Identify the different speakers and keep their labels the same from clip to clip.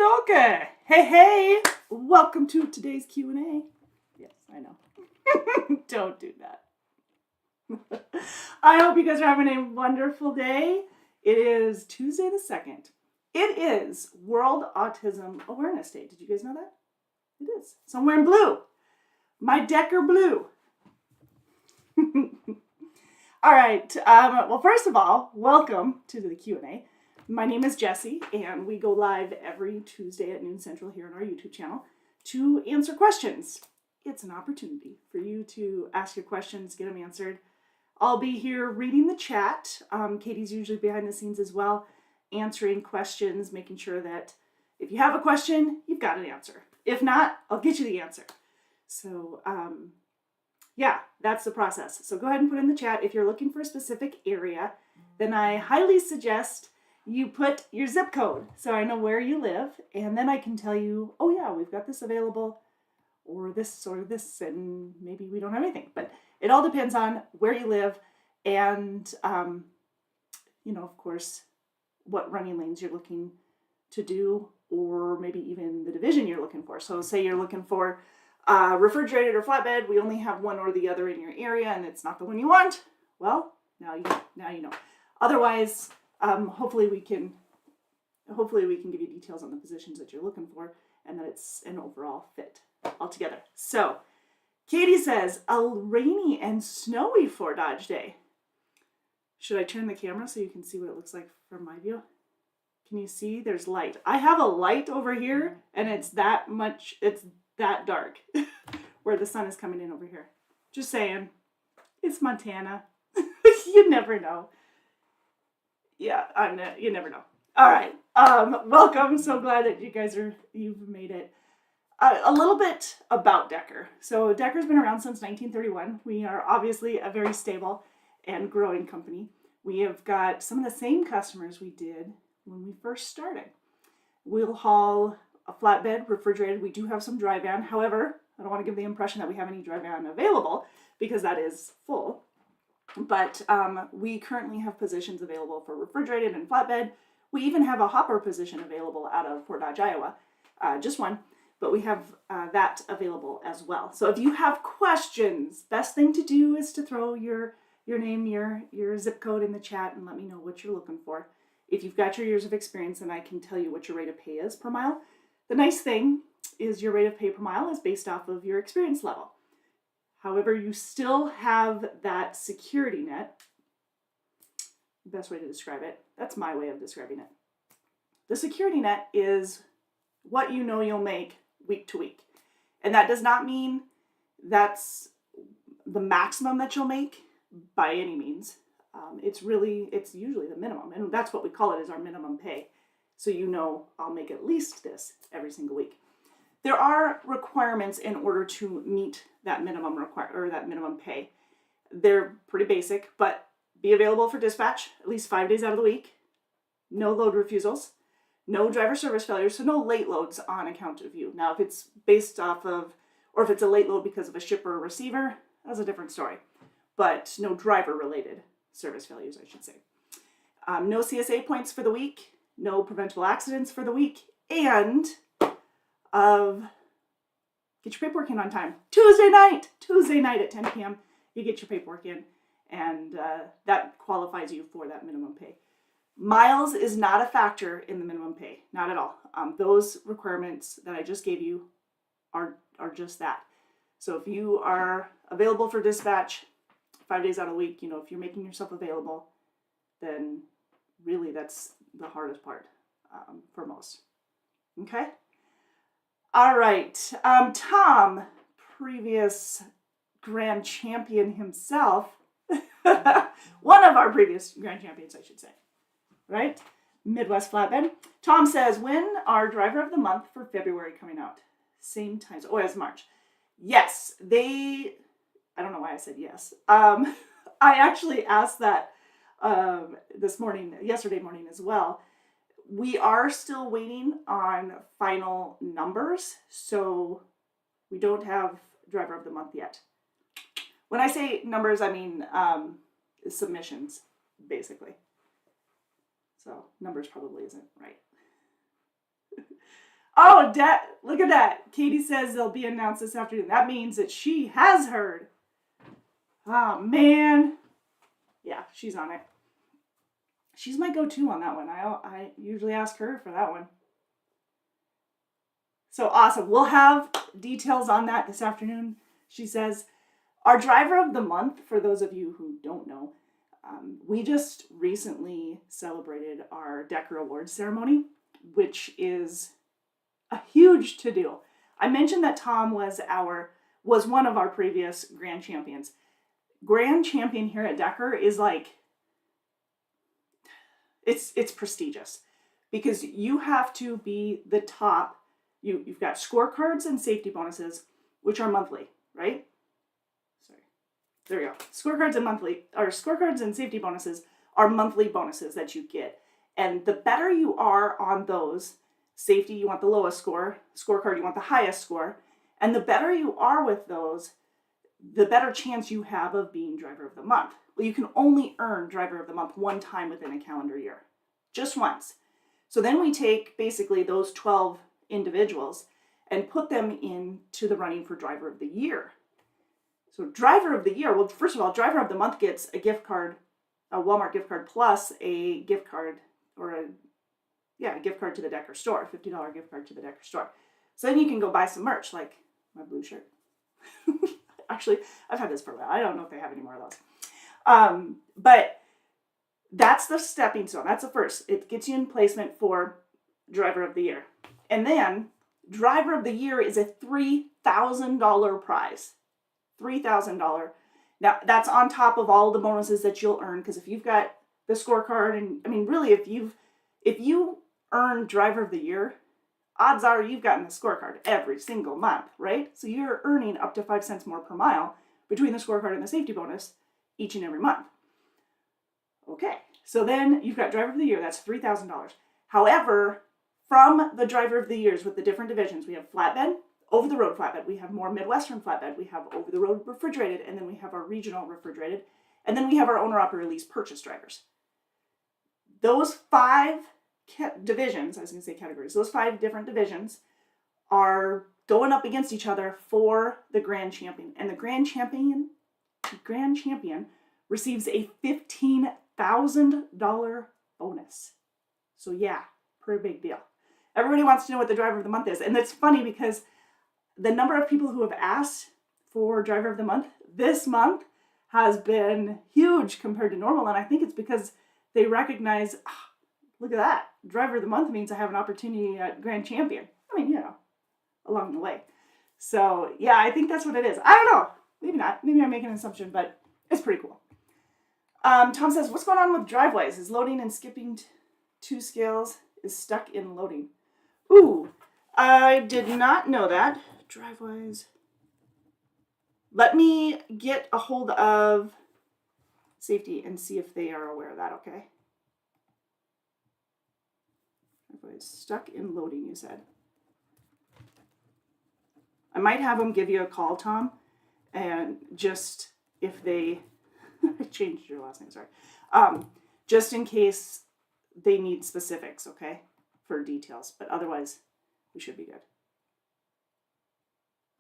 Speaker 1: Okie Hey, welcome to today's Q&A. Yes, I know. Don't do that. I hope you guys are having a wonderful day. It is Tuesday the 2nd. It is World Autism Awareness Day. Did you guys know that? It is. So I'm wearing blue. My Decker blue. All right. Well, first of all, welcome to the Q&A. My name is Jessie, and we go live every Tuesday at noon Central here on our YouTube channel to answer questions. It's an opportunity for you to ask your questions, get them answered. I'll be here reading the chat. Katie's usually behind the scenes as well, answering questions, making sure that if you have a question, you've got an answer. If not, I'll get you the answer. So, yeah, that's the process. So go ahead and put in the chat. If you're looking for a specific area, then I highly suggest you put your zip code so I know where you live, and then I can tell you, oh yeah, we've got this available, or this, and maybe we don't have anything. But it all depends on where you live and, of course, what running lanes you're looking to do, or maybe even the division you're looking for. So say you're looking for refrigerated or flatbed, we only have one or the other in your area, and it's not the one you want. Well, now you know. Otherwise, hopefully we can give you details on the positions that you're looking for, and that it's an overall fit altogether. So, Katie says, a rainy and snowy Fort Dodge day. Should I turn the camera so you can see what it looks like from my view? Can you see? There's light. I have a light over here, and it's that dark where the sun is coming in over here. Just saying. It's Montana. You never know. Yeah, you never know. All right. Welcome. So glad that you've made it. A little bit about Decker. So Decker's been around since 1931. We are obviously a very stable and growing company. We have got some of the same customers we did when we first started. We'll haul a flatbed, refrigerated. We do have some dry van. However, I don't want to give the impression that we have any dry van available because that is full. But we currently have positions available for refrigerated and flatbed. We even have a hopper position available out of Fort Dodge, Iowa. Just one, but we have that available as well. So if you have questions, best thing to do is to throw your name, your zip code in the chat and let me know what you're looking for. If you've got your years of experience, then I can tell you what your rate of pay is per mile. The nice thing is your rate of pay per mile is based off of your experience level. However, you still have that security net. Best way to describe it. That's my way of describing it. The security net is what you know you'll make week to week. And that does not mean that's the maximum that you'll make by any means. It's usually the minimum. And that's what we call it, is our minimum pay. So you know I'll make at least this every single week. There are requirements in order to meet that minimum that minimum pay. They're pretty basic, but be available for dispatch at least 5 days out of the week. No load refusals, no driver service failures, so no late loads on account of you. Now, if it's based off of, or if it's a late load because of a shipper or receiver, that's a different story. But no driver-related service failures, I should say. No CSA points for the week, no preventable accidents for the week, and get your paperwork in on time. Tuesday night at 10 p.m. you get your paperwork in, and that qualifies you for that minimum pay. Miles is not a factor in the minimum pay, not at all. Those requirements that I just gave you are just that. So if you are available for dispatch 5 days out of the week, if you're making yourself available, then really that's the hardest part for most. Okay? All right, Tom, previous grand champion himself, one of our previous grand champions, I should say, right? Midwest Flatbed. Tom says, when are Driver of the Month for February coming out? Same time, as March. Yes, I don't know why I said yes. I actually asked that yesterday morning as well. We are still waiting on final numbers, so we don't have Driver of the Month yet. When I say numbers, I mean submissions, basically. So numbers probably isn't right. Oh, look at that. Katie says they'll be announced this afternoon. That means that she has heard. Oh, man. Yeah, she's on it. She's my go-to on that one. I usually ask her for that one. So awesome. We'll have details on that this afternoon. She says, our driver of the month, for those of you who don't know, we just recently celebrated our Decker Awards ceremony, which is a huge to-do. I mentioned that Tom was one of our previous grand champions. Grand champion here at Decker is like, it's prestigious because you have to be the top. You've got scorecards and safety bonuses, which are monthly, right? Sorry. There we go. Scorecards and safety bonuses are monthly bonuses that you get. And the better you are on those, safety, you want the lowest score, scorecard, you want the highest score. And the better you are with those, the better chance you have of being driver of the month. Well, you can only earn driver of the month one time within a calendar year, just once. So then we take basically those 12 individuals and put them into the running for driver of the year. So driver of the year, well, first of all, driver of the month gets a gift card, a Walmart gift card plus a gift card a gift card to the Decker store, $50 gift card to the Decker store. So then you can go buy some merch, like my blue shirt. Actually, I've had this for a while. I don't know if they have any more of those. But that's the stepping stone. That's the first. It gets you in placement for driver of the year. And then driver of the year is a $3,000 prize. $3,000. Now, that's on top of all the bonuses that you'll earn, because if you've got the scorecard, and I mean, really, if you earn driver of the year, odds are you've gotten the scorecard every single month, right? So you're earning up to 5 cents more per mile between the scorecard and the safety bonus each and every month. Okay, so then you've got driver of the year, that's $3,000. However, from the driver of the years with the different divisions, we have flatbed, over-the-road flatbed, we have more Midwestern flatbed, we have over-the-road refrigerated, and then we have our regional refrigerated, and then we have our owner-operator lease purchase drivers. Those 5 divisions, I was going to say categories, those 5 different divisions are going up against each other for the grand champion. And the grand champion receives a $15,000 bonus. So yeah, pretty big deal. Everybody wants to know what the driver of the month is. And it's funny because the number of people who have asked for driver of the month this month has been huge compared to normal. And I think it's because they recognize, look at that. Driver of the month means I have an opportunity at grand champion. I mean, along the way. So yeah, I think that's what it is. I don't know. Maybe not. Maybe I'm making an assumption, but it's pretty cool. Tom says, what's going on with driveways? Is loading and skipping 2 scales is stuck in loading? Ooh, I did not know that. Driveways. Let me get a hold of safety and see if they are aware of that, okay? Driveways stuck in loading, you said. I might have them give you a call, Tom, and just if they... I changed your last name, sorry. Just in case they need specifics, okay, for details. But otherwise, we should be good.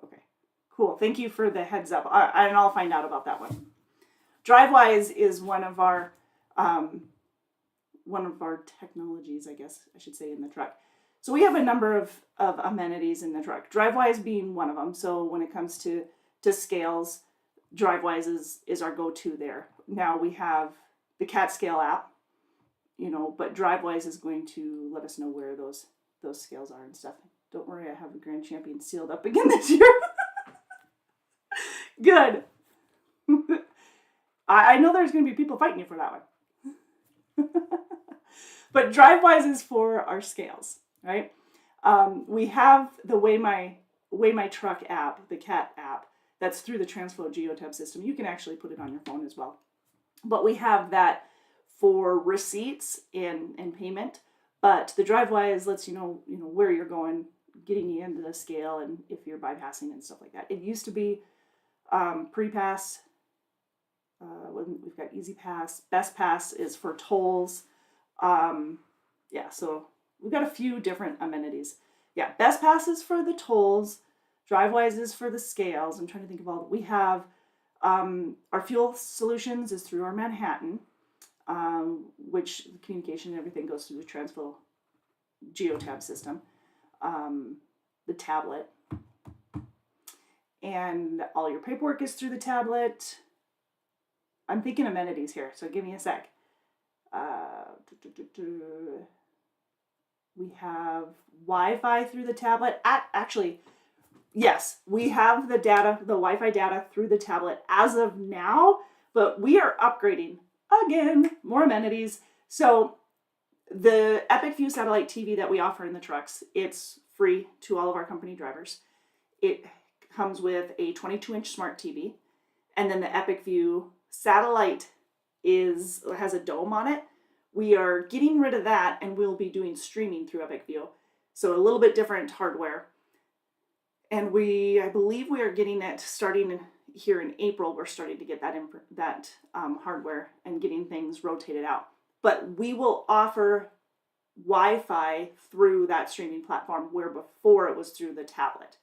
Speaker 1: Okay, cool. Thank you for the heads up. And I'll find out about that one. DriveWise is one of our technologies, I guess I should say, in the truck. So we have a number of amenities in the truck. DriveWise being one of them. So when it comes to scales, DriveWise is our go-to there. Now we have the CAT Scale app, but DriveWise is going to let us know where those scales are and stuff. Don't worry, I have the Grand Champion sealed up again this year. Good. I know there's going to be people fighting you for that one. But DriveWise is for our scales, right? We have the Weigh My Truck app, the CAT app, that's through the TransFlow Geotab system. You can actually put it on your phone as well. But we have that for receipts and payment. But the DriveWise lets you know where you're going, getting you into the scale, and if you're bypassing and stuff like that. It used to be pre-pass. We've got Easy Pass. Best Pass is for tolls. So we've got a few different amenities. yeah, Best Pass is for the tolls, DriveWise is for the scales. I'm trying to think of all that we have. Our fuel solutions is through our Manhattan, which the communication and everything goes through the Transflow Geotab system, the tablet, and all your paperwork is through the tablet. I'm thinking amenities here, so give me a sec. We have Wi-Fi through the tablet. Actually, yes, we have the data, the Wi-Fi data through the tablet as of now, but we are upgrading again, more amenities. So the Epic View satellite TV that we offer in the trucks, it's free to all of our company drivers. It comes with a 22-inch smart TV, and then the Epic View satellite has a dome on it. We are getting rid of that, and we'll be doing streaming through Epic View. So a little bit different hardware. And I believe we are getting it starting here in April. We're starting to get that hardware and getting things rotated out. But we will offer Wi-Fi through that streaming platform, where before it was through the tablet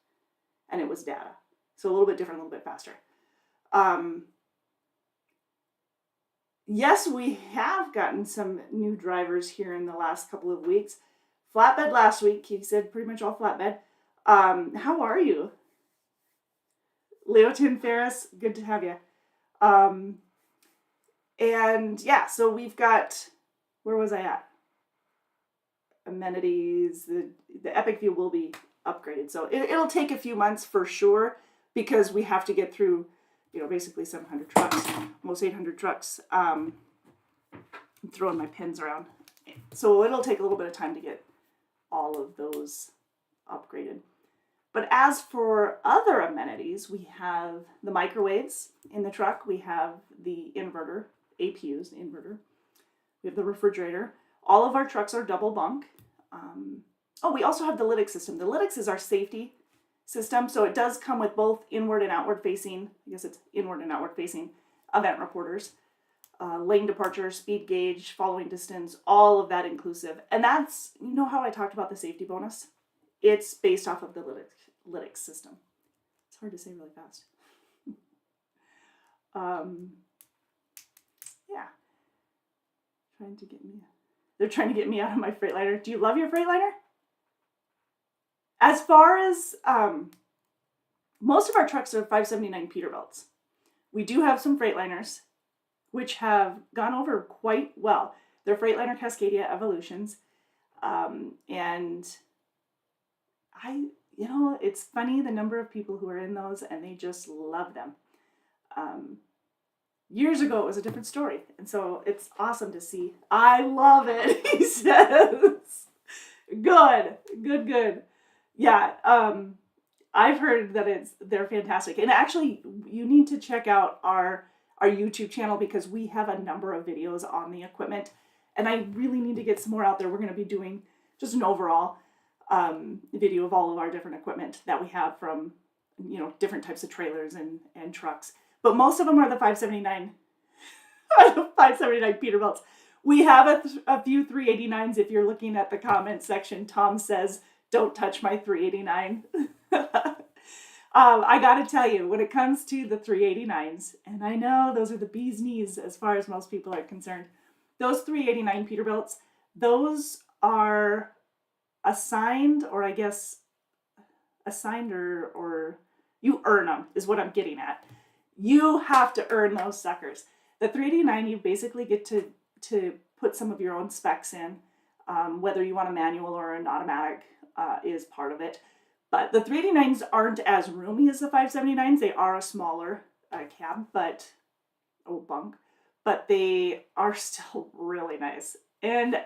Speaker 1: and it was data. So a little bit different, a little bit faster. Yes, we have gotten some new drivers here in the last couple of weeks. Flatbed last week, he said pretty much all flatbed. How are you? Leotin Ferris, good to have you. And yeah, so we've got, where was I at? Amenities, the Epic View will be upgraded. So it'll take a few months for sure, because we have to get through, basically 700 trucks, almost 800 trucks. I'm throwing my pins around. So it'll take a little bit of time to get all of those upgraded. But as for other amenities, we have the microwaves in the truck. We have the inverter, APUs, the inverter. We have the refrigerator. All of our trucks are double bunk. We also have the Lytx system. The Lytx is our safety system. So it does come with both inward and outward facing, I guess it's inward and outward facing event reporters, lane departure, speed gauge, following distance, all of that inclusive. And that's, how I talked about the safety bonus? It's based off of the Lytx system. It's hard to say really fast. Yeah. They're trying to get me out of my Freightliner. Do you love your Freightliner? As far as, most of our trucks are 579 Peterbilts. We do have some Freightliners, which have gone over quite well. They're Freightliner Cascadia Evolutions. And it's funny the number of people who are in those, and they just love them. Years ago, it was a different story. And so it's awesome to see. I love it, he says. Good. Yeah, I've heard that they're fantastic. And actually, you need to check out our YouTube channel, because we have a number of videos on the equipment. And I really need to get some more out there. We're going to be doing just an overall video of all of our different equipment that we have from, different types of trailers and trucks. But most of them are the 579, 579 Peterbilts. We have a few 389s. If you're looking at the comment section, Tom says, "Don't touch my 389." I got to tell you, when it comes to the 389s, and I know those are the bee's knees as far as most people are concerned, those 389 Peterbilts, those are assigned, or I guess assigned, or you earn them, is what I'm getting at. You have to earn those suckers. The 389, you basically get to put some of your own specs in, whether you want a manual or an automatic is part of it. But the 389s aren't as roomy as the 579s. They are a smaller cab, bunk, but they are still really nice. And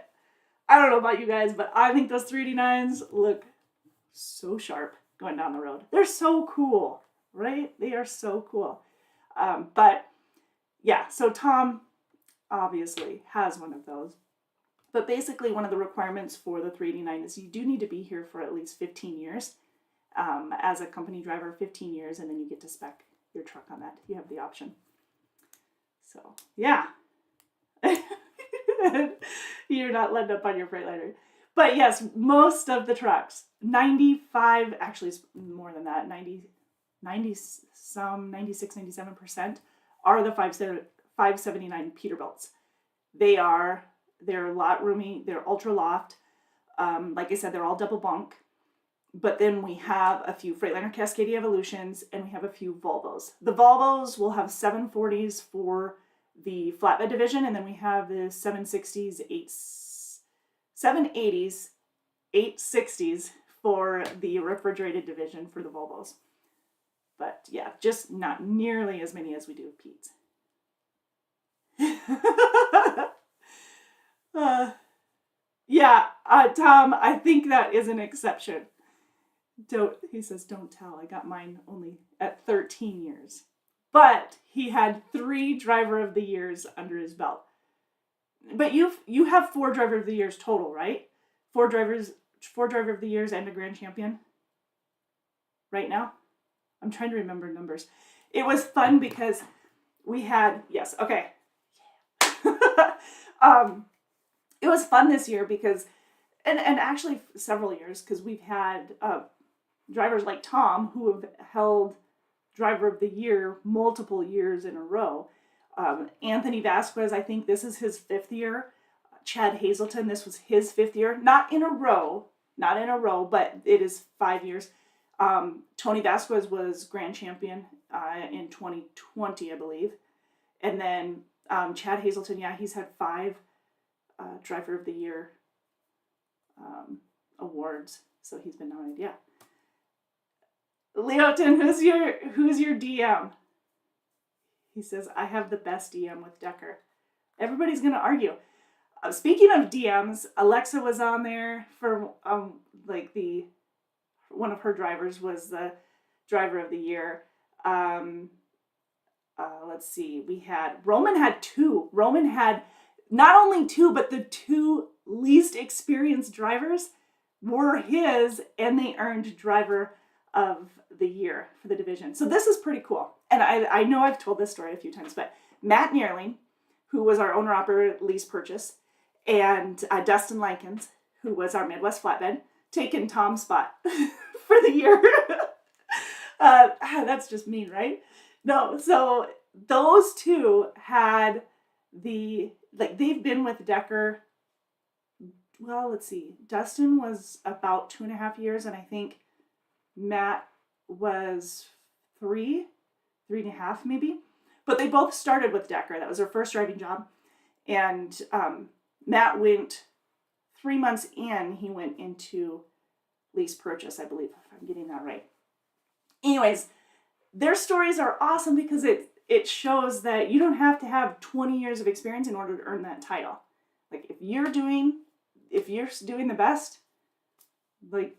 Speaker 1: I don't know about you guys, but I think those 389s look so sharp going down the road. They're so cool, right? They are so cool. But yeah, so Tom obviously has one of those. But basically, one of the requirements for the 389 is you do need to be here for at least 15 years. As a company driver, 15 years, and then you get to spec your truck on that. You have the option. So, yeah. You're not letting up on your Freightliner. But yes, most of the trucks, 95, actually it's more than that, 90 some, 96, 97% are the 579 Peterbilts. They're lot roomy, they're ultra loft. Like I said, they're all double bunk. But then we have a few Freightliner Cascadia Evolutions, and we have a few Volvos. The Volvos will have 740s for the flatbed division, and then we have the 760s, 780s, 860s for the refrigerated division for the Volvos. But yeah, just not nearly as many as we do Pete's. Tom, I think that is an exception. He says, don't tell. I got mine only at 13 years. But he had 3 driver of the years under his belt. But you have 4 driver of the years total, right? 4 driver of the years and a grand champion right now. I'm trying to remember numbers. It was fun because we had, yes, okay. It was fun this year because, and actually several years, because we've had drivers like Tom who have held driver of the year multiple years in a row. Anthony Vasquez, I think this is his 5th year. Chad Hazelton, this was his 5th year. Not in a row, but it is 5 years. Tony Vasquez was grand champion in 2020, I believe. And then Chad Hazelton, yeah, he's had 5 driver of the year awards. So he's been nominated, yeah. Leoton, who's your DM? He says, I have the best DM with Decker. Everybody's going to argue. Speaking of DMs, Alexa was on there for one of her drivers was the driver of the year. Let's see. Roman had 2. Roman had not only 2, but the 2 least experienced drivers were his, and they earned driver of the year for the division. So this is pretty cool. And I know I've told this story a few times, but Matt Neerling, who was our owner-operator lease purchase, and Dustin Likens, who was our Midwest flatbed, taking Tom's spot for the year. That's just mean, right? No, so those 2 had they've been with Decker, well, let's see. Dustin was about 2.5 years, and I think Matt was 3.5 maybe. But they both started with Decker. That was their first driving job. And Matt went 3 months in, he went into lease purchase, I believe, if I'm getting that right. Anyways, their stories are awesome because it shows that you don't have to have 20 years of experience in order to earn that title. Like if you're doing the best, like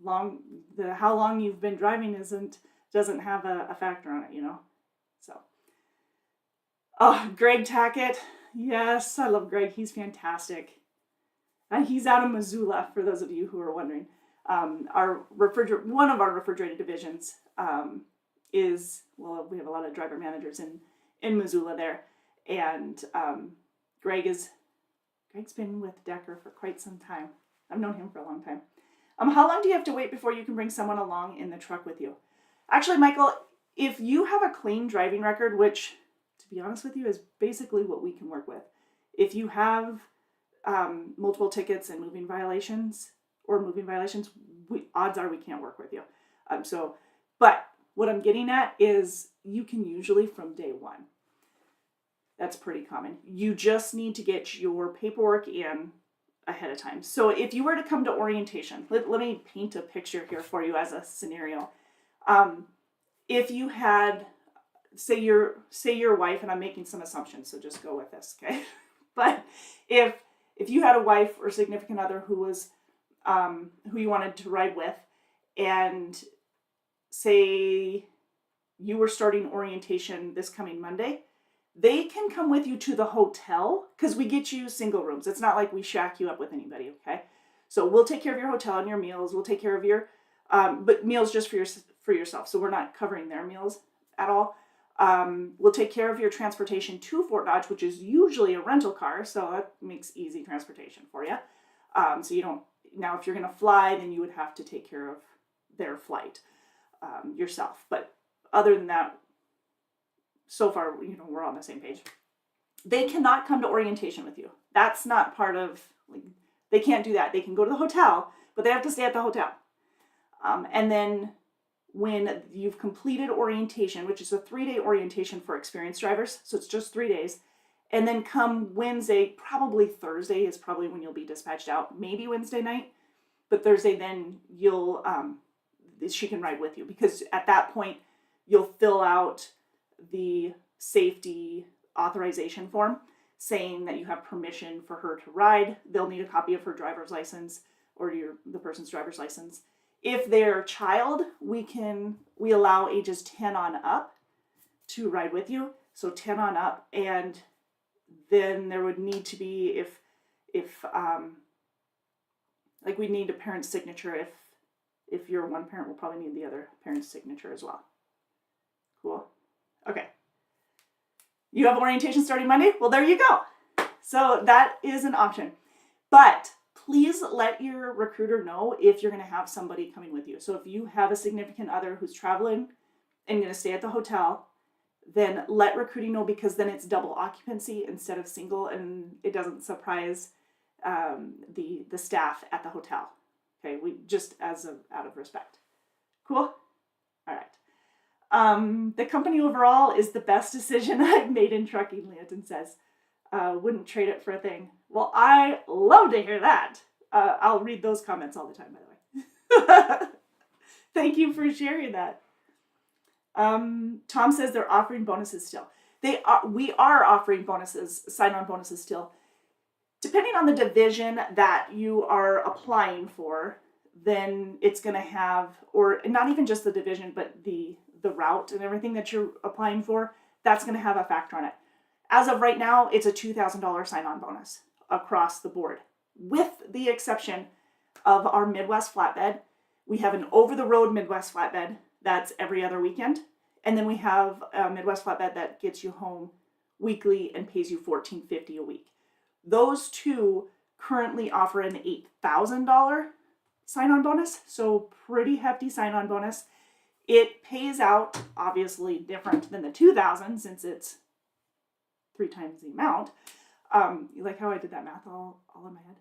Speaker 1: how long you've been driving doesn't have a factor on it, you know. So, Greg Tackett, yes, I love Greg. He's fantastic, and he's out of Missoula. For those of you who are wondering, one of our refrigerated divisions we have a lot of driver managers in Missoula there, and Greg's been with Decker for quite some time. I've known him for a long time. How long do you have to wait before you can bring someone along in the truck with you? Actually, Michael, if you have a clean driving record, which, to be honest with you, is basically what we can work with. If you have multiple tickets and moving violations, odds are we can't work with you. But what I'm getting at is you can usually from day one. That's pretty common. You just need to get your paperwork in ahead of time. So if you were to come to orientation, let me paint a picture here for you as a scenario. If you had, say your wife, and I'm making some assumptions, so just go with this, okay? But if you had a wife or significant other who you wanted to ride with, and say you were starting orientation this coming Monday, they can come with you to the hotel because we get you single rooms. It's not like we shack you up with anybody, okay? So we'll take care of your hotel and your meals. We'll take care of your, but meals just for yourself. So we're not covering their meals at all. We'll take care of your transportation to Fort Dodge, which is usually a rental car. So that makes easy transportation for you. So you don't, now if you're going to fly, then you would have to take care of their flight yourself. But other than that, so far, we're on the same page. They cannot come to orientation with you. That's not part of, they can't do that. They can go to the hotel, but they have to stay at the hotel. And then when you've completed orientation, which is a 3-day orientation for experienced drivers, so it's just 3 days, and then come Wednesday, probably Thursday is probably when you'll be dispatched out, maybe Wednesday night, but Thursday then she can ride with you, because at that point you'll fill out the safety authorization form saying that you have permission for her to ride. They'll need a copy of her driver's license or the person's driver's license. If they're a child, we allow ages 10 on up to ride with you. So 10 on up, and then there would need to be, we need a parent's signature. If you're one parent, we'll probably need the other parent's signature as well. Cool. Okay. You have orientation starting Monday? Well, there you go. So that is an option. But please let your recruiter know if you're going to have somebody coming with you. So if you have a significant other who's traveling and going to stay at the hotel, then let recruiting know, because then it's double occupancy instead of single, and it doesn't surprise the staff at the hotel. Okay, we just out of respect. Cool? All right. The company overall is the best decision I've made in trucking, Leoton says. Wouldn't trade it for a thing. Well, I love to hear that. I'll read those comments all the time, by the way. Thank you for sharing that. Tom says they're offering bonuses still. We are offering bonuses, sign-on bonuses still. Depending on the division that you are applying for, then it's going to have, or not even just the division, but the route and everything that you're applying for, that's going to have a factor on it. As of right now, it's a $2,000 sign-on bonus across the board, with the exception of our Midwest flatbed. We have an over-the-road Midwest flatbed that's every other weekend, and then we have a Midwest flatbed that gets you home weekly and pays you $14.50 a week. Those two currently offer an $8,000 sign-on bonus, so pretty hefty sign-on bonus. It pays out, obviously different than the $2,000 since it's 3 times the amount. You like how I did that math all in my head?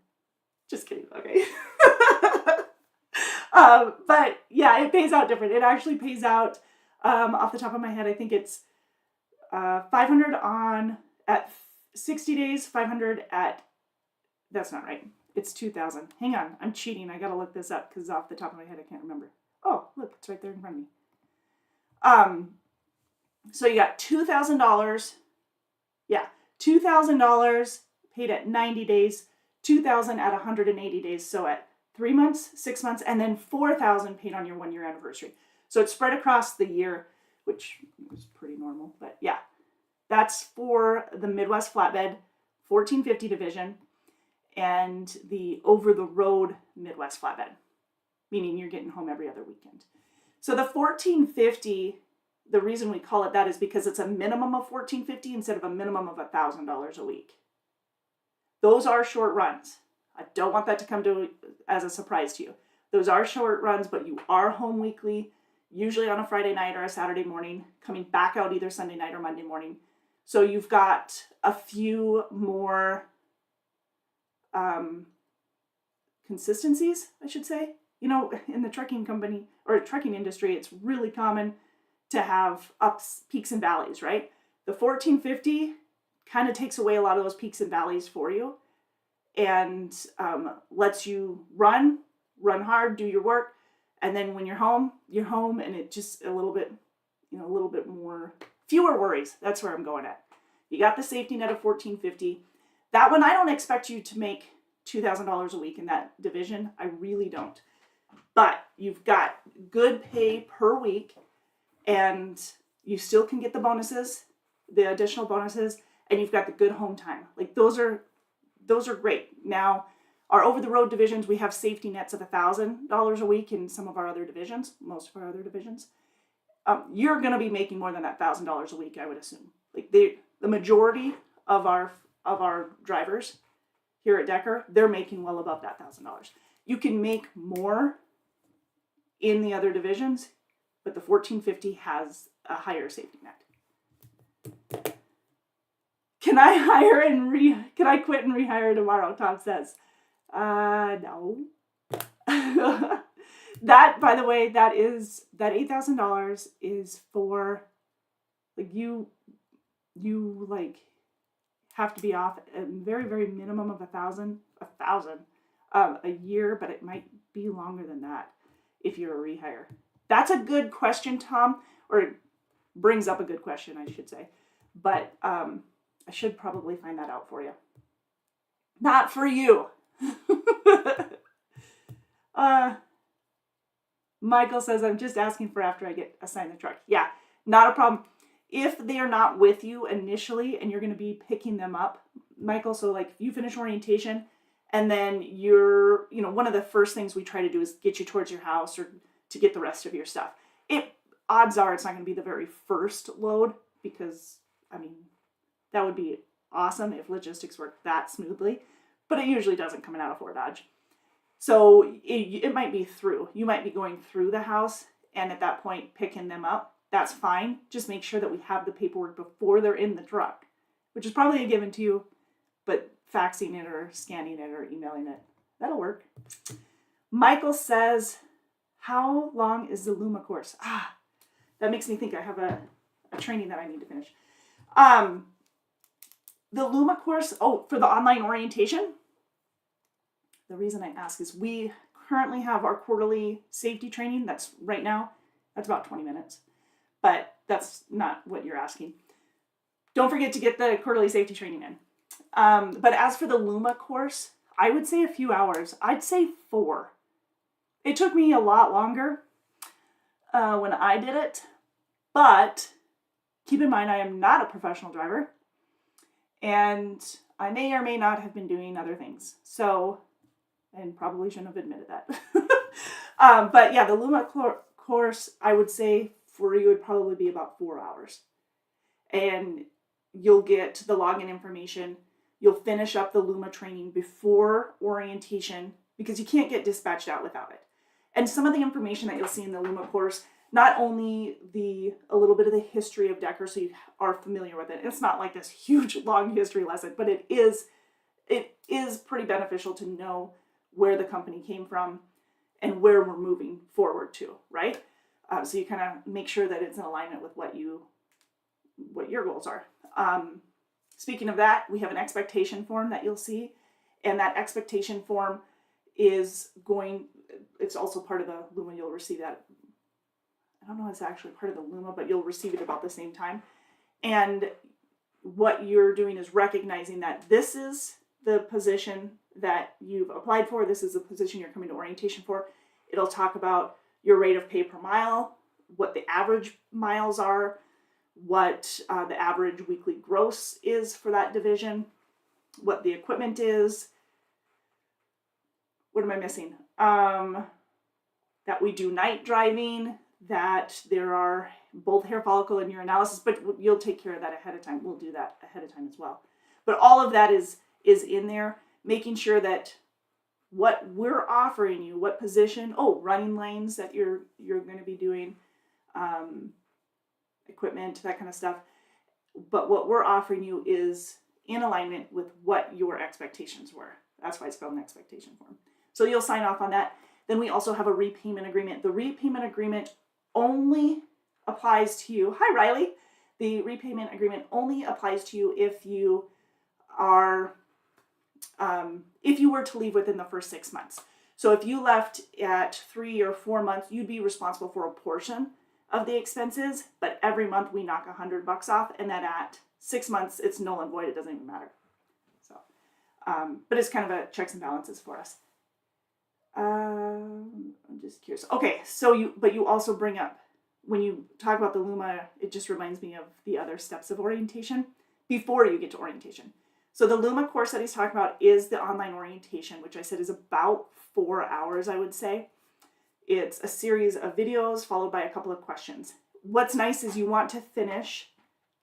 Speaker 1: Just kidding, okay. But yeah, it pays out different. It actually pays out, off the top of my head, I think it's $500 at 60 days, $500 at, that's not right. It's $2,000. Hang on, I'm cheating. I gotta look this up because off the top of my head, I can't remember. Oh, look, it's right there in front of me. So you got $2,000. Yeah, $2,000 paid at 90 days, $2,000 at 180 days. So at 3 months, 6 months, and then $4,000 paid on your 1-year anniversary. So it's spread across the year, which is pretty normal. But yeah, that's for the Midwest flatbed 1450 division and the over-the-road Midwest flatbed, meaning you're getting home every other weekend. So the 1450, the reason we call it that is because it's a minimum of $1,450 instead of a minimum of $1,000 a week. Those are short runs. I don't want that to come as a surprise to you. Those are short runs, but you are home weekly, usually on a Friday night or a Saturday morning, coming back out either Sunday night or Monday morning. So you've got a few more consistencies, I should say. You know, in the trucking company or trucking industry, it's really common to have peaks and valleys, right? The 1450 kind of takes away a lot of those peaks and valleys for you and lets you run hard, do your work, and then when you're home, and it just a little bit more, fewer worries. That's where I'm going at. You got the safety net of 1450. That one, I don't expect you to make $2,000 a week in that division. I really don't. But you've got good pay per week, and you still can get the bonuses, the additional bonuses, and you've got the good home time. Like those are great. Now, our over-the-road divisions, we have safety nets of $1,000 a week in some of our other divisions, most of our other divisions. You're going to be making more than that $1,000 a week, I would assume. Like the majority of our drivers here at Decker, they're making well above that $1,000. You can make more in the other divisions, but the 1450 has a higher safety net. Can I quit and rehire tomorrow? Tom says. No. That, by the way, that $8,000 is for, like, you like have to be off a very, very minimum of $1,000 a year, but it might be longer than that if you're a rehire. That's a good question, Tom, or it brings up a good question, I should say. But I should probably find that out for you. Not for you. Michael says, I'm just asking for after I get assigned the truck. Yeah, not a problem. If they're not with you initially and you're going to be picking them up, Michael, so like if you finish orientation and then you're, one of the first things we try to do is get you towards your house or to get the rest of your stuff. Odds are it's not going to be the very first load because, that would be awesome if logistics worked that smoothly, but it usually doesn't coming out of Fort Dodge. So it might be through. You might be going through the house and at that point picking them up. That's fine. Just make sure that we have the paperwork before they're in the truck, which is probably a given to you, but faxing it or scanning it or emailing it, that'll work. Michael says, how long is the Luma course? That makes me think I have a training that I need to finish. The Luma course, for the online orientation, the reason I ask is we currently have our quarterly safety training. That's right now, that's about 20 minutes, but that's not what you're asking. Don't forget to get the quarterly safety training in. But as for the Luma course, I would say a few hours. I'd say 4. It took me a lot longer when I did it, but keep in mind I am not a professional driver and I may or may not have been doing other things. So, and probably shouldn't have admitted that. But yeah, the Luma course, I would say for you would probably be about 4 hours. And you'll get the login information. You'll finish up the Luma training before orientation because you can't get dispatched out without it. And some of the information that you'll see in the Luma course, not only a little bit of the history of Decker so you are familiar with it. It's not like this huge long history lesson, but it is pretty beneficial to know where the company came from and where we're moving forward to, right? So you kind of make sure that it's in alignment with what your goals are. Speaking of that, we have an expectation form that you'll see, and that expectation form it's also part of the Luma. You'll receive that. I don't know if it's actually part of the Luma, but you'll receive it about the same time. And what you're doing is recognizing that this is the position that you've applied for. This is the position you're coming to orientation for. It'll talk about your rate of pay per mile, what the average miles are, what the average weekly gross is for that division, what the equipment is. What am I missing? That we do night driving, that there are both hair follicle and urinalysis, but you'll take care of that ahead of time. We'll do that ahead of time as well. But all of that is in there, making sure that what we're offering you, what position, running lanes that you're going to be doing, equipment, that kind of stuff. But what we're offering you is in alignment with what your expectations were. That's why it's called an expectation form. So you'll sign off on that. Then we also have a repayment agreement. The repayment agreement only applies to you. Hi, Riley. The repayment agreement only applies to you if you are, if you were to leave within the first 6 months. So if you left at 3 or 4 months, you'd be responsible for a portion of the expenses, but every month we knock $100 off, and then at 6 months, it's null and void. It doesn't even matter. So, but it's kind of a checks and balances for us. I'm just curious. Okay, so you also bring up, when you talk about the Luma, it just reminds me of the other steps of orientation before you get to orientation. So the Luma course that he's talking about is the online orientation, which I said is about 4 hours, I would say. It's a series of videos followed by a couple of questions. What's nice is you want to finish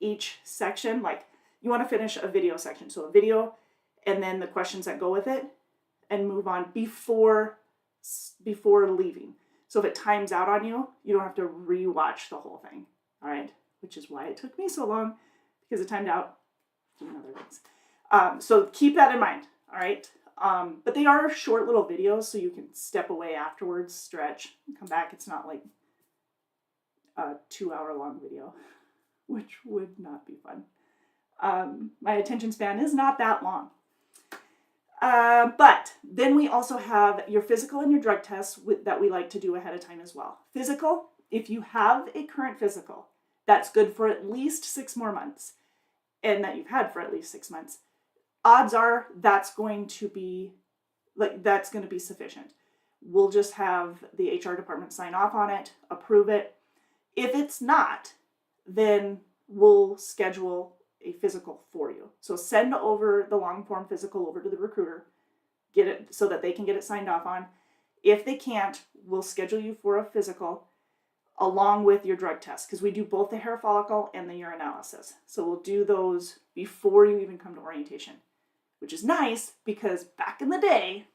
Speaker 1: each section, like you want to finish a video section. So a video, and then the questions that go with it, and move on before leaving. So if it times out on you, you don't have to rewatch the whole thing. All right, which is why it took me so long, because it timed out doing other things. So keep that in mind. All right. But they are short little videos, so you can step away afterwards, stretch, and come back. It's not like a 2-hour long video, which would not be fun. My attention span is not that long. But then we also have your physical and your drug tests that we like to do ahead of time as well. Physical, if you have a current physical, that's good for at least 6 more months, and that you've had for at least 6 months, odds are that's going to be sufficient. We'll just have the HR department sign off on it, approve it. If it's not, then we'll schedule a physical for you. So send over the long form physical over to the recruiter, get it so that they can get it signed off on. If they can't, we'll schedule you for a physical along with your drug test, because we do both the hair follicle and the urinalysis. So we'll do those before you even come to orientation, which is nice because back in my day,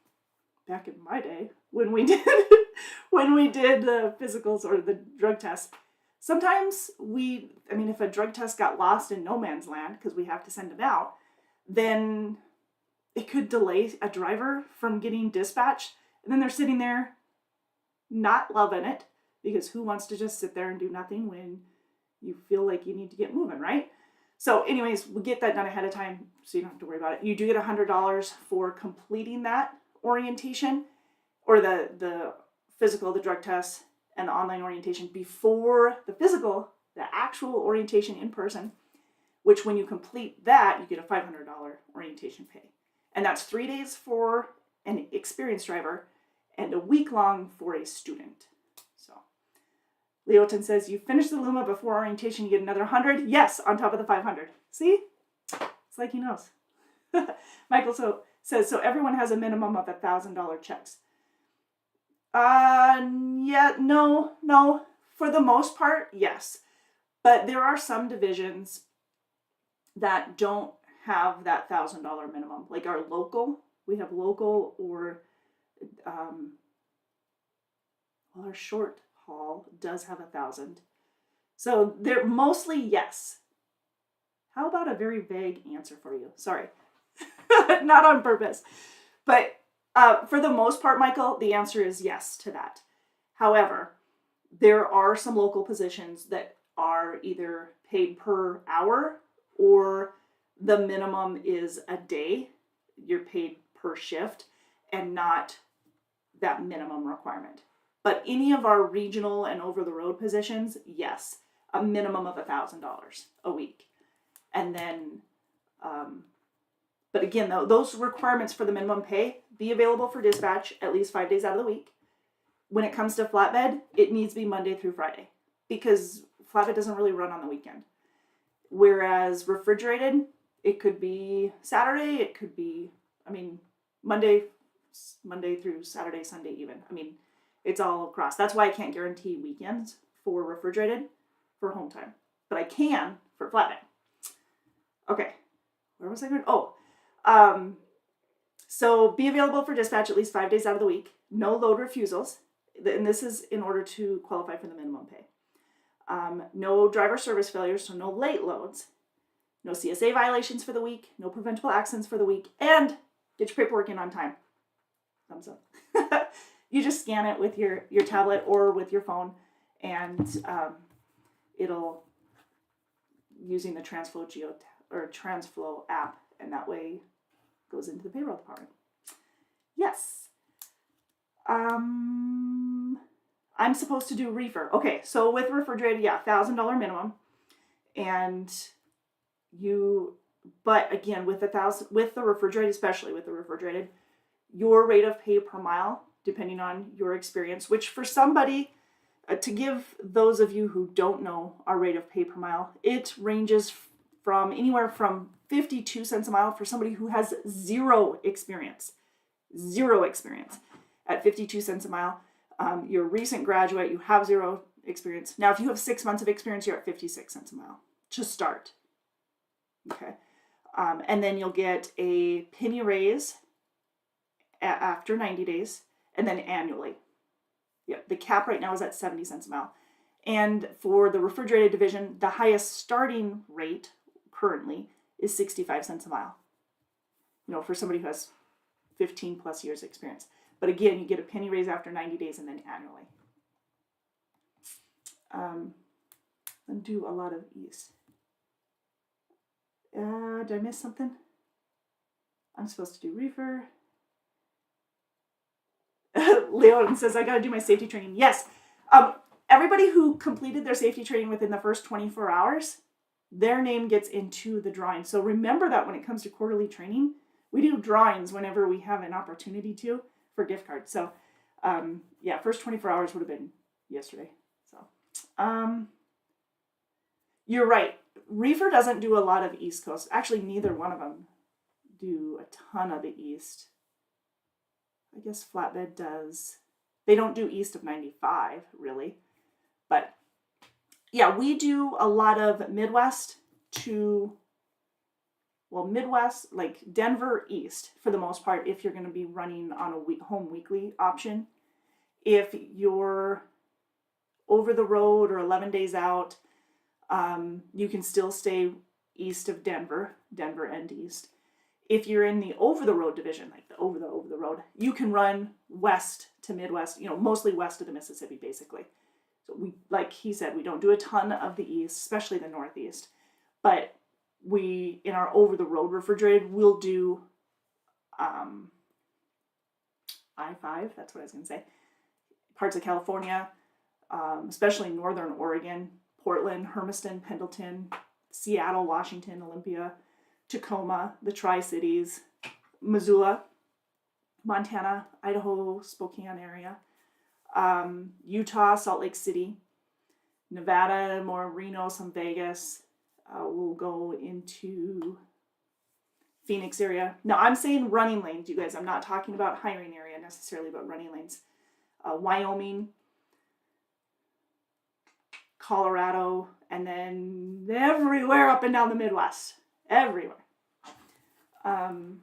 Speaker 1: when we did the physicals or the drug tests, sometimes if a drug test got lost in no man's land because we have to send them out, then it could delay a driver from getting dispatched. And then they're sitting there not loving it, because who wants to just sit there and do nothing when you feel like you need to get moving, right? So anyways, we'll get that done ahead of time so you don't have to worry about it. You do get $100 for completing that orientation, or the physical, the drug test, and the online orientation before the physical, the actual orientation in person, which when you complete that, you get a $500 orientation pay. And that's 3 days for an experienced driver and a week long for a student. So Leotin says, you finish the Luma before orientation, you get another 100. Yes, on top of the 500. See? It's like he knows. Michael says, so everyone has a minimum of $1,000 checks. Yeah, no. For the most part, yes. But there are some divisions that don't have that $1,000 minimum. Like our local, we have local, or our short haul does have 1,000. So they're mostly yes. How about a very vague answer for you? Sorry. Not on purpose. But for the most part, Michael, the answer is yes to that. However, there are some local positions that are either paid per hour, or the minimum is a day. You're paid per shift and not that minimum requirement. But any of our regional and over-the-road positions, yes, a minimum of $1,000 a week. And then, but again, though, those requirements for the minimum pay, be available for dispatch at least 5 days out of the week. When it comes to flatbed, it needs to be Monday through Friday, because flatbed doesn't really run on the weekend. Whereas refrigerated, it could be Saturday, it could be, Monday through Saturday, Sunday even. It's all across. That's why I can't guarantee weekends for refrigerated for home time, but I can for flatbed. Okay, where was I going? So be available for dispatch at least 5 days out of the week. No load refusals, and this is in order to qualify for the minimum pay. No driver service failures, so no late loads. No CSA violations for the week. No preventable accidents for the week. And get your paperwork in on time. Thumbs up. You just scan it with your tablet or with your phone, and it'll, using the TransFlow app, and that way goes into the payroll department. Yes. I'm supposed to do reefer. Okay, so with refrigerated, yeah, $1,000 minimum, and but again, with the refrigerated, especially with the refrigerated, your rate of pay per mile, depending on your experience, which for somebody, to give those of you who don't know our rate of pay per mile, it ranges from anywhere from 52 cents a mile for somebody who has zero experience. At 52 cents a mile. You're a recent graduate, you have zero experience. Now, if you have 6 months of experience, you're at 56 cents a mile to start. Okay. And then you'll get a penny raise after 90 days and then annually. Yep, the cap right now is at 70 cents a mile. And for the refrigerated division, the highest starting rate currently is 65 cents a mile. For somebody who has 15 plus years experience. But again, you get a penny raise after 90 days and then annually. And do a lot of ease. Did I miss something? I'm supposed to do reefer. Leon says, I got to do my safety training. Yes. Everybody who completed their safety training within the first 24 hours, their name gets into the drawing. So remember that when it comes to quarterly training, we do drawings whenever we have an opportunity to for gift cards. So, first 24 hours would have been yesterday. So, you're right. Reefer doesn't do a lot of East Coast. Actually, neither one of them do a ton of the East. I guess Flatbed does. They don't do east of 95, really. But, yeah, we do a lot of Midwest to, Midwest, like Denver east, for the most part, if you're going to be running on a home weekly option. If you're over the road or 11 days out, you can still stay east of Denver and east. If you're in the over-the-road division, like the over-the-road, you can run west to Midwest, mostly west of the Mississippi, basically. So we, like he said, we don't do a ton of the east, especially the northeast. But we, in our over-the-road refrigerated, we'll do I-5, that's what I was going to say, parts of California, especially northern Oregon, Portland, Hermiston, Pendleton, Seattle, Washington, Olympia, Tacoma, the Tri-Cities, Missoula, Montana, Idaho, Spokane area, Utah, Salt Lake City, Nevada, more Reno, some Vegas. We'll go into Phoenix area. Now, I'm saying running lanes, you guys. I'm not talking about hiring area necessarily, but running lanes. Wyoming, Colorado, and then everywhere up and down the Midwest. Everywhere. I'm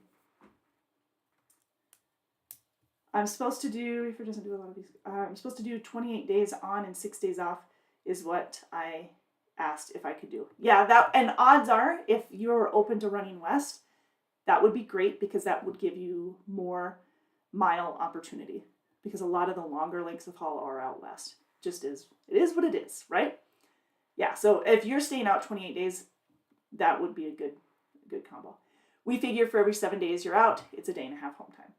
Speaker 1: supposed to do, Reefer doesn't do a lot of these, I'm supposed to do 28 days on and 6 days off is what I asked if I could do. Yeah, that, and odds are, if you're open to running west, that would be great because that would give you more mile opportunity because a lot of the longer lengths of haul are out west. It is what it is, right? Yeah, so if you're staying out 28 days, that would be a good combo. We figure for every 7 days you're out, it's a day and a half home time.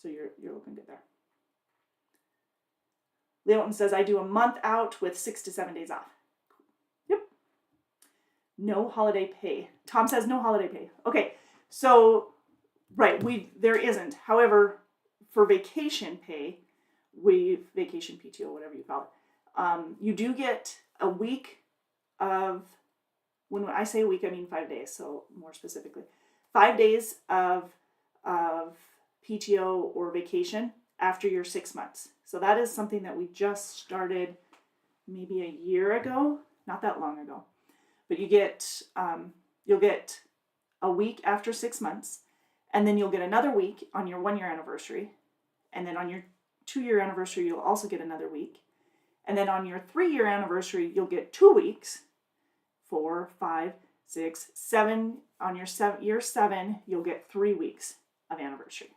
Speaker 1: So you're looking good there. Leoton says, I do a month out with 6 to 7 days off. Yep. No holiday pay. Tom says no holiday pay. Okay, so, right, there isn't. However, for vacation pay, vacation PTO, whatever you call it, you do get a week of, when I say a week, I mean 5 days, so more specifically. 5 days of PTO or vacation after your 6 months. So that is something that we just started maybe a year ago, not that long ago. But you'll get a week after 6 months, and then you'll get another week on your 1 year anniversary, and then on your 2 year anniversary you'll also get another week, and then on your 3 year anniversary you'll get 2 weeks. 4, 5, 6, 7. On your year 7, you'll get 3 weeks of anniversary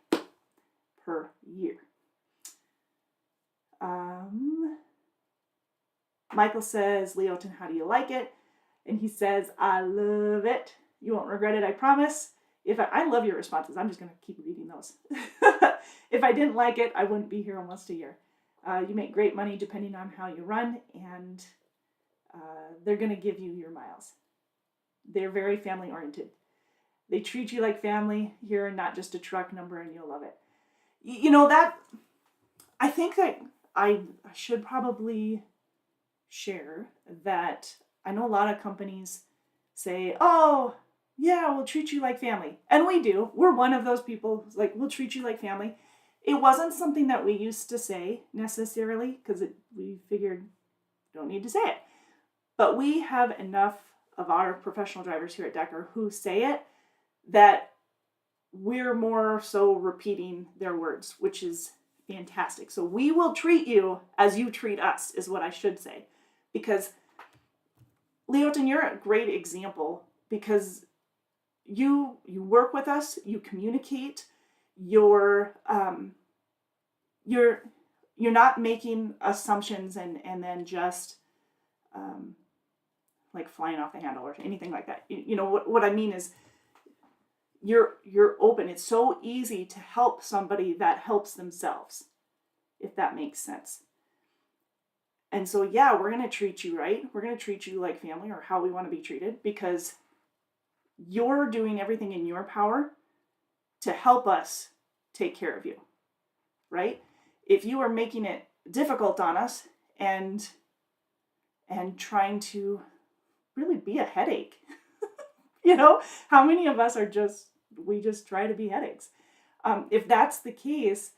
Speaker 1: per year. Michael says, Leoton, how do you like it? And he says, I love it. You won't regret it, I promise. I love your responses. I'm just going to keep reading those. If I didn't like it, I wouldn't be here almost a year. You make great money depending on how you run, and they're going to give you your miles. They're very family oriented. They treat you like family here, not just a truck number, and you'll love it. That, I think that I should probably share that I know a lot of companies say, oh, yeah, we'll treat you like family. And we do. We're one of those people, like, we'll treat you like family. It wasn't something that we used to say necessarily because we figured don't need to say it. But we have enough of our professional drivers here at Decker who say it that we're more so repeating their words, which is fantastic. So we will treat you as you treat us, is what I should say. Because, Leotin, you're a great example because you work with us, you communicate, you're not making assumptions and then just like flying off the handle or anything like that. You know what I mean is you're open. It's so easy to help somebody that helps themselves, if that makes sense. And so, yeah, we're going to treat you right. We're going to treat you like family, or how we want to be treated, because you're doing everything in your power to help us take care of you, right? If you are making it difficult on us and trying to really be a headache, you know, how many of us are we just try to be headaches? If that's the case,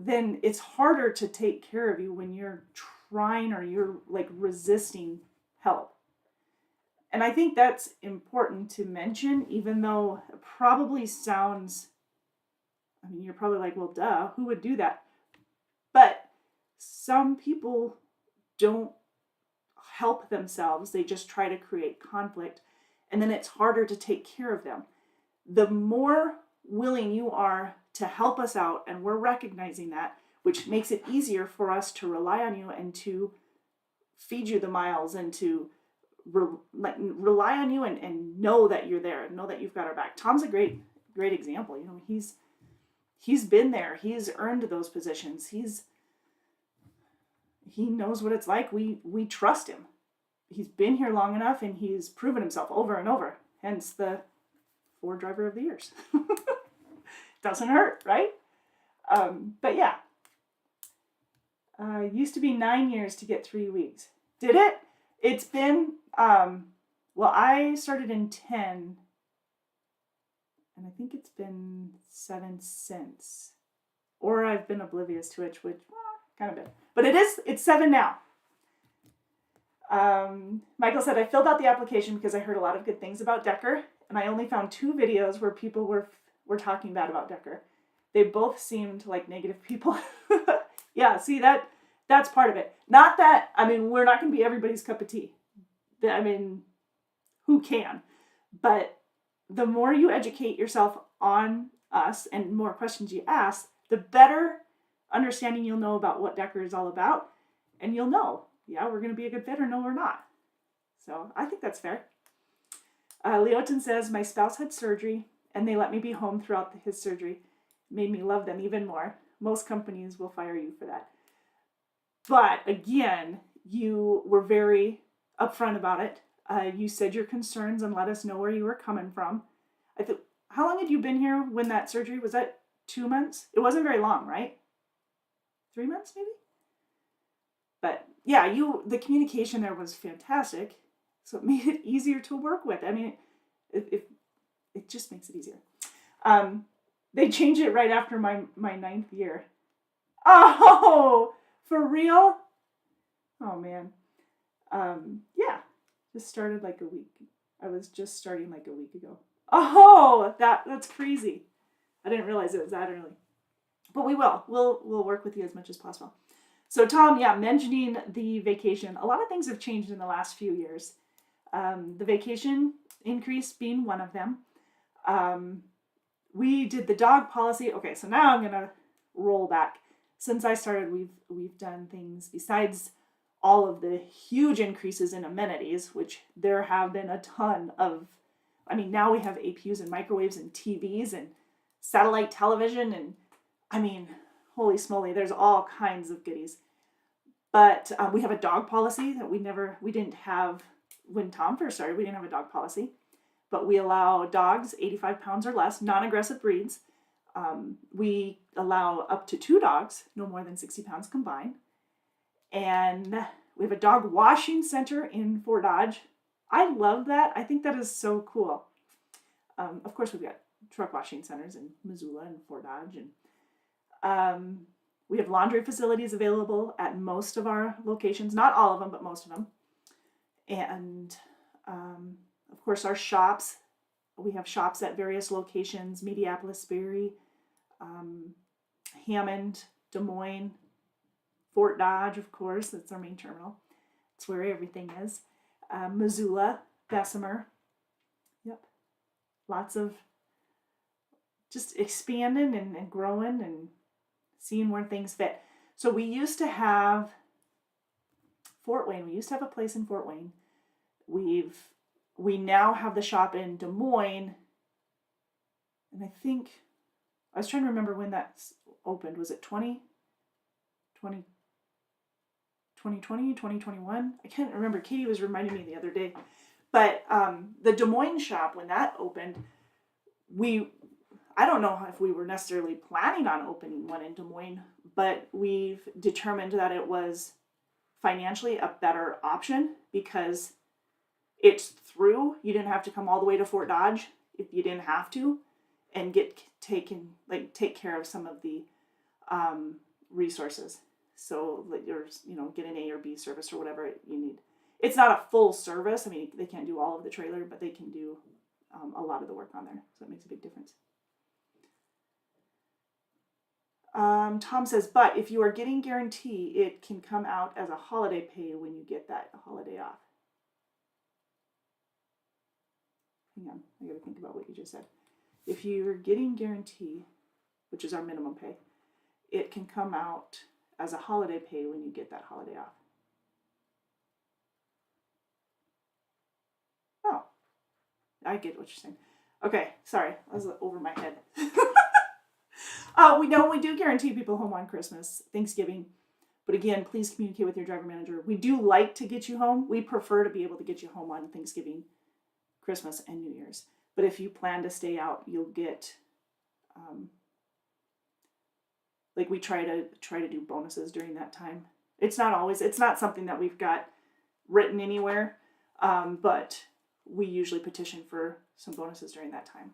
Speaker 1: then it's harder to take care of you when you're trying or you're like resisting help. And I think that's important to mention, even though it probably sounds, I mean, you're probably like, well, duh, who would do that? But some people don't help themselves. They just try to create conflict, and then it's harder to take care of them. The more willing you are to help us out, and we're recognizing that, which makes it easier for us to rely on you and to feed you the miles and to rely on you and know that you're there and know that you've got our back. Tom's a great example. You know, he's been there. He's earned those positions. He knows what it's like. We trust him. He's been here long enough and he's proven himself over and over. Hence the Ford Driver of the Years. Doesn't hurt, right? But yeah. Used to be 9 years to get 3 weeks. Did it? It's been, well, I started in 10, and I think it's been 7 since. Or I've been oblivious to it, which kind of been. But it's 7 now. Michael said, I filled out the application because I heard a lot of good things about Decker, and I only found 2 videos where people were talking bad about Decker. They both seemed like negative people. Yeah, see, that's part of it. Not that, I mean, we're not going to be everybody's cup of tea. I mean, who can? But the more you educate yourself on us and more questions you ask, the better understanding you'll know about what Decker is all about. And you'll know, yeah, we're going to be a good fit, or no, we're not. So I think that's fair. Leotin says, my spouse had surgery and they let me be home throughout his surgery. Made me love them even more. Most companies will fire you for that. But again, you were very upfront about it. You said your concerns and let us know where you were coming from. How long had you been here when that surgery? Was that 2 months? It wasn't very long, right? 3 months maybe? But yeah, the communication there was fantastic. So it made it easier to work with. I mean, it just makes it easier. They changed it right after my 9th year. Oh, for real? Oh, man. Yeah, just started like a week. I was just starting like a week ago. Oh, that's crazy. I didn't realize it was that early. But we will. We'll work with you as much as possible. So Tom, yeah, mentioning the vacation. A lot of things have changed in the last few years. The vacation increase being one of them. We did the dog policy. Okay, so now I'm gonna roll back. Since I started, we've done things besides all of the huge increases in amenities, which there have been a ton of. I mean, now we have APUs and microwaves and TVs and satellite television, and I mean, holy smoly, there's all kinds of goodies. But we have a dog policy that we didn't have when Tom first started. We didn't have a dog policy, but we allow dogs 85 pounds or less, non-aggressive breeds. We allow up to 2 dogs, no more than 60 pounds combined. And we have a dog washing center in Fort Dodge. I love that. I think that is so cool. Of course, we've got truck washing centers in Missoula and Fort Dodge. And we have laundry facilities available at most of our locations. Not all of them, but most of them. And, of course, our shops We have shops at various locations: Mediapolis, Berry, Hammond, Des Moines, Fort Dodge, of course. That's our main terminal. It's where everything is. Missoula, Bessemer. Yep. Lots of just expanding and growing and seeing where things fit. So we used to have Fort Wayne. We used to have a place in Fort Wayne. We now have the shop in Des Moines. And I think, I was trying to remember when that opened. Was it 2020, 2021? I can't remember. Katie was reminding me the other day. But the Des Moines shop, when that opened, I don't know if we were necessarily planning on opening one in Des Moines, but we've determined that it was financially a better option because it's through. You didn't have to come all the way to Fort Dodge if you didn't have to, and take care of some of the resources. So like get an A or B service or whatever you need. It's not a full service. I mean, they can't do all of the trailer, but they can do a lot of the work on there. So it makes a big difference. Tom says, but if you are getting guarantee, it can come out as a holiday pay when you get that holiday off. Hang on, I gotta think about what you just said. If you're getting guarantee, which is our minimum pay, it can come out as a holiday pay when you get that holiday off. Oh, I get what you're saying. Okay, sorry, I was over my head. We know we do guarantee people home on Christmas, Thanksgiving, but again, please communicate with your driver manager. We do like to get you home. We prefer to be able to get you home on Thanksgiving, Christmas, and New Year's. But if you plan to stay out, you'll get, we try to do bonuses during that time. It's not something that we've got written anywhere, but we usually petition for some bonuses during that time.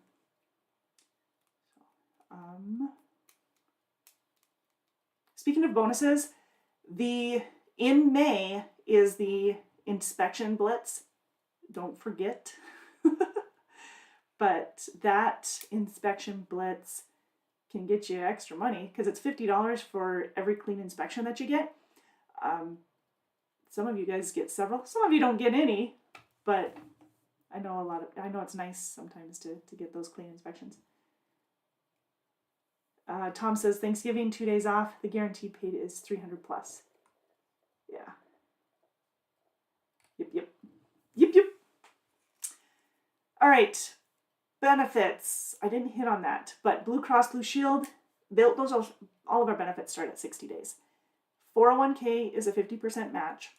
Speaker 1: Speaking of bonuses, in May is the inspection blitz. Don't forget. But that inspection blitz can get you extra money because it's $50 for every clean inspection that you get. Some of you guys get several. Some of you don't get any, but I know it's nice sometimes to get those clean inspections. Tom says, Thanksgiving, 2 days off. The guaranteed paid is $300 plus. Yeah. Yep. All right. Benefits. I didn't hit on that, but Blue Cross Blue Shield, all of our benefits start at 60 days. 401k is a 50% match.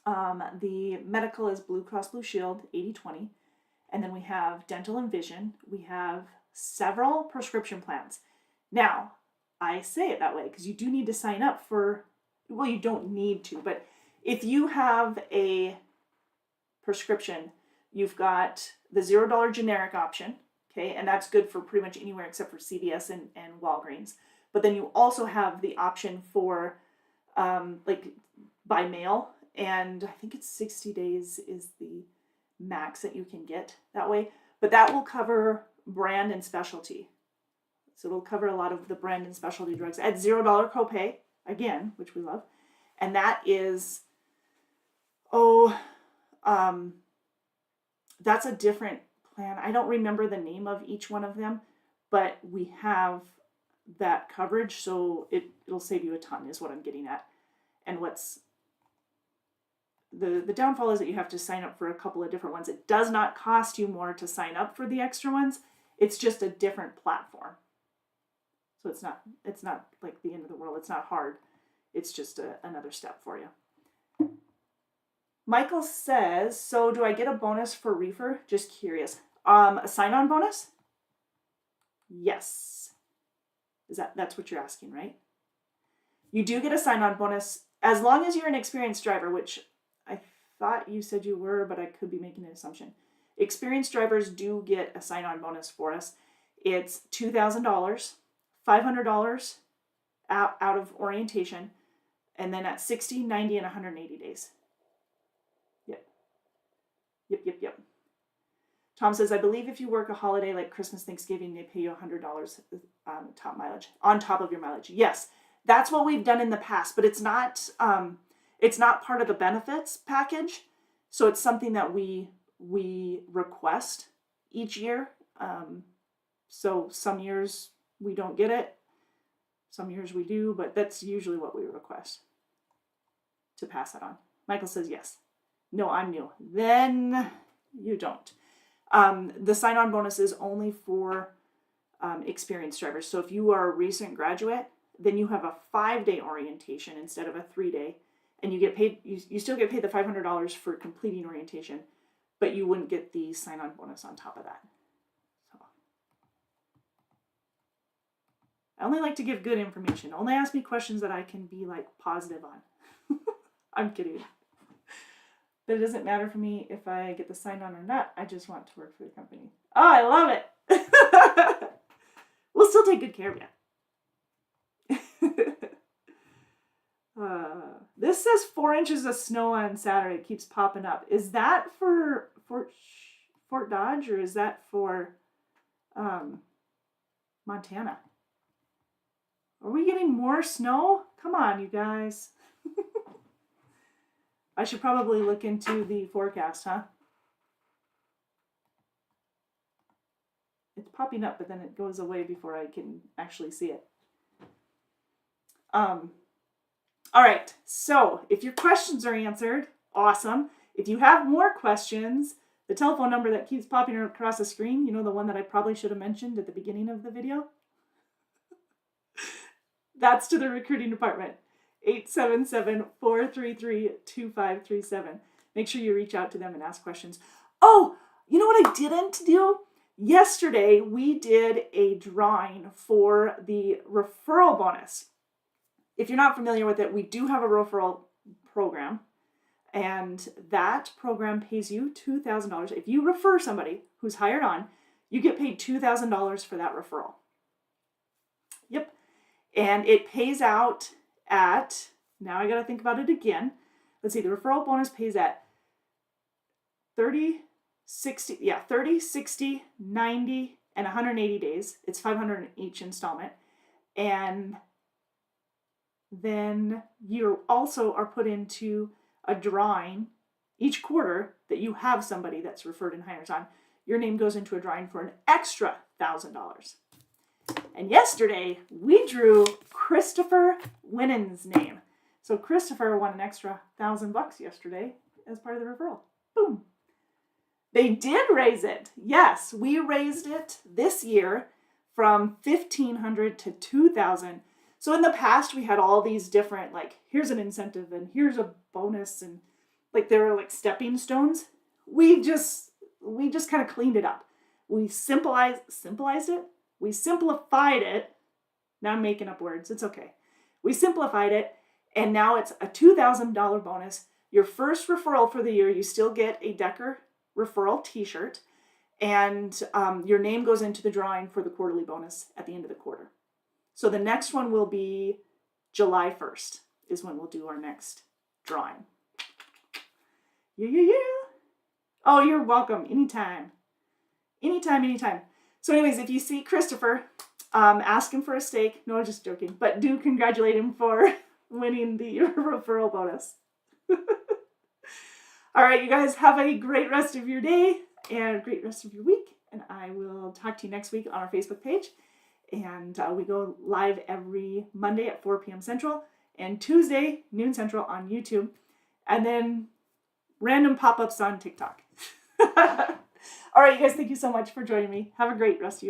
Speaker 1: The medical is Blue Cross Blue Shield, 80/20. And then we have dental and vision. We have several prescription plans. Now, I say it that way because you do need to sign up for, well, you don't need to, but if you have a prescription, you've got the $0 generic option, okay, and that's good for pretty much anywhere except for CVS and Walgreens. But then you also have the option for by mail, and I think it's 60 days is the max that you can get that way. But that will cover brand and specialty. So it'll cover a lot of the brand and specialty drugs at $0 copay, again, which we love. And that is, that's a different plan. I don't remember the name of each one of them, but we have that coverage, so it'll save you a ton is what I'm getting at. And what's the downfall is that you have to sign up for a couple of different ones. It does not cost you more to sign up for the extra ones. It's just a different platform. So it's not like the end of the world. It's not hard. It's just another step for you. Michael says, so do I get a bonus for reefer? Just curious. A sign-on bonus? Yes. That's what you're asking, right? You do get a sign-on bonus as long as you're an experienced driver, which I thought you said you were, but I could be making an assumption. Experienced drivers do get a sign-on bonus for us. It's $2,000, $500 out of orientation, and then at 60, 90, and 180 days. Yep. Tom says, I believe if you work a holiday like Christmas, Thanksgiving, they pay you $100 top mileage on top of your mileage. Yes, that's what we've done in the past, but it's not part of the benefits package. So it's something that we request each year. So some years we don't get it. Some years we do, but that's usually what we request to pass that on. Michael says yes. No, I'm new. Then you don't. The sign-on bonus is only for experienced drivers. So if you are a recent graduate, then you have a 5-day orientation instead of a 3-day. And you get paid, you still get paid the $500 for completing orientation, but you wouldn't get the sign-on bonus on top of that. So I only like to give good information. Only ask me questions that I can be like positive on. I'm kidding. But it doesn't matter for me if I get the sign-on or not. I just want to work for the company. Oh, I love it. We'll still take good care of you. This says 4 inches of snow on Saturday. It keeps popping up. Is that for Fort Dodge or is that for Montana? Are we getting more snow? Come on, you guys. I should probably look into the forecast, huh? It's popping up, but then it goes away before I can actually see it. All right, so if your questions are answered, awesome. If you have more questions, the telephone number that keeps popping across the screen, you know, the one that I probably should have mentioned at the beginning of the video, that's to the recruiting department, 877-433-2537. Make sure you reach out to them and ask questions. Oh, you know what I didn't do? Yesterday, we did a drawing for the referral bonus. If you're not familiar with it, we do have a referral program, and that program pays you $2,000. If you refer somebody who's hired on, you get paid $2,000 for that referral. Yep. And it pays out at, now I got to think about it again. Let's see, the referral bonus pays at 30, 60, 90, and 180 days. It's $500 each installment. And then you also are put into a drawing each quarter that you have somebody that's referred and hires on. Your name goes into a drawing for an extra $1,000. And yesterday we drew Christopher Winnen's name. So Christopher won an extra $1,000 yesterday as part of the referral. Boom. They did raise it. Yes, we raised it this year from $1,500 to $2,000. So in the past, we had all these different, like, here's an incentive and here's a bonus, and like they were like stepping stones. We just kind of cleaned it up. We simplified it. We simplified it. Now I'm making up words. It's okay. We simplified it, and now it's a $2,000 bonus. Your first referral for the year, you still get a Decker referral t-shirt, and your name goes into the drawing for the quarterly bonus at the end of the quarter. So the next one will be July 1st is when we'll do our next drawing. Yeah. Oh, you're welcome. Anytime. So anyways, if you see Christopher, ask him for a steak. No, just joking. But do congratulate him for winning the referral bonus. All right, you guys have a great rest of your day and a great rest of your week. And I will talk to you next week on our Facebook page. And we go live every Monday at 4 p.m. Central and Tuesday, noon Central on YouTube. And then random pop-ups on TikTok. All right, you guys, thank you so much for joining me. Have a great rest of your